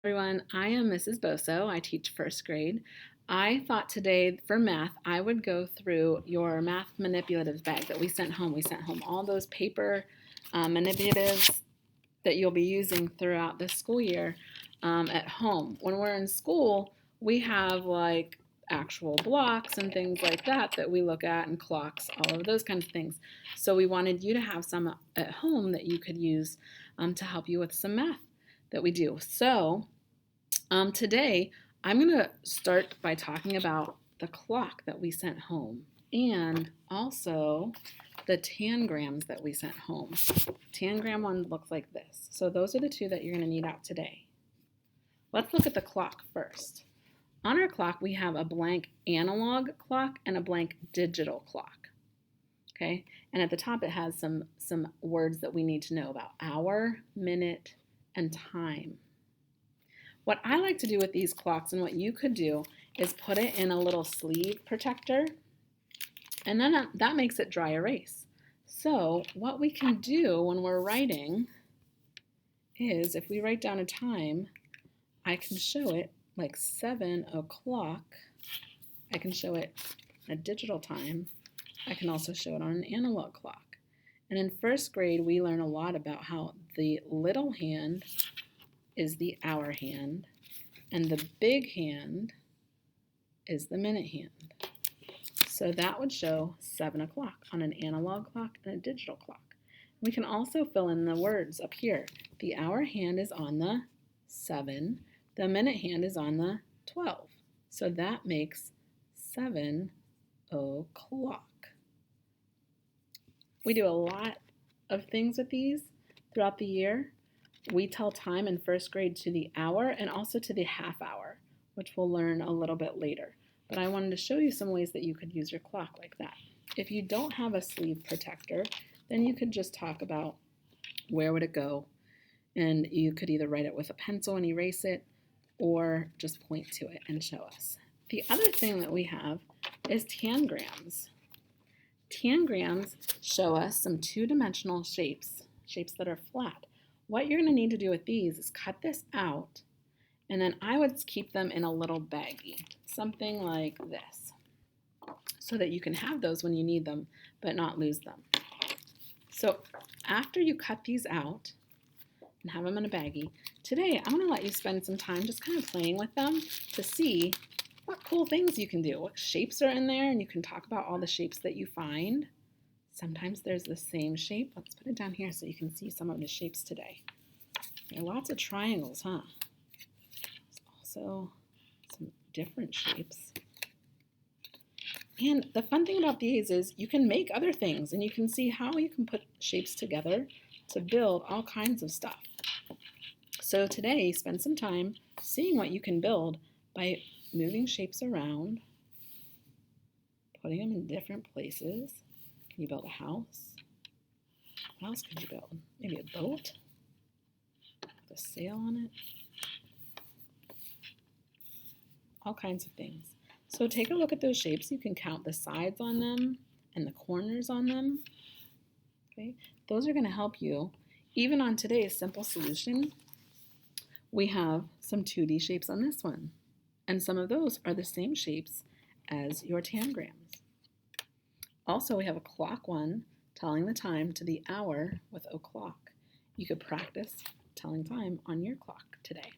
Everyone, I am Mrs. Boso. I teach first grade. I thought today for math, I would go through your math manipulatives bag that we sent home. We sent home all those paper manipulatives that you'll be using throughout the school year at home. When we're in school, we have like actual blocks and things like that that we look at and clocks, all of those kinds of things. So we wanted you to have some at home that you could use to help you with some math that we do. So today I'm going to start by talking about the clock that we sent home and also the tangrams that we sent home. Tangram one looks like this. So those are the two that you're going to need out today. Let's look at the clock first. On our clock, we have a blank analog clock and a blank digital clock. Okay, and at the top it has some words that we need to know about: hour, minute, and time. What I like to do with these clocks, and what you could do, is put it in a little sleeve protector, and then that makes it dry erase. So what we can do when we're writing is, if we write down a time, I can show it like 7 o'clock. I can show it a digital time. I can also show it on an analog clock. And in first grade, we learn a lot about how the little hand is the hour hand, and the big hand is the minute hand. So that would show 7 o'clock on an analog clock and a digital clock. We can also fill in the words up here. The hour hand is on the 7, the minute hand is on the 12. So that makes 7 o'clock. We do a lot of things with these throughout the year. We tell time in first grade to the hour and also to the half hour, which we'll learn a little bit later. But I wanted to show you some ways that you could use your clock like that. If you don't have a sleeve protector, then you could just talk about where would it go, and you could either write it with a pencil and erase it, or just point to it and show us. The other thing that we have is tangrams. Tangrams show us some two-dimensional shapes that are flat. What you're going to need to do with these is cut this out, and then I would keep them in a little baggie, something like this, so that you can have those when you need them, but not lose them. So after you cut these out and have them in a baggie, today I'm going to let you spend some time just kind of playing with them to see what cool things you can do, what shapes are in there, and you can talk about all the shapes that you find. Sometimes there's the same shape. Let's put it down here so you can see some of the shapes today. There are lots of triangles, huh? There's also some different shapes. And the fun thing about these is you can make other things, and you can see how you can put shapes together to build all kinds of stuff. So today, spend some time seeing what you can build by moving shapes around, putting them in different places. Can you build a house? What else could you build? Maybe a boat with a sail on it. All kinds of things. So take a look at those shapes. You can count the sides on them and the corners on them. Okay, those are going to help you. Even on today's simple solution, we have some 2D shapes on this one. And some of those are the same shapes as your tangrams. Also, we have a clock one telling the time to the hour with o'clock. You could practice telling time on your clock today.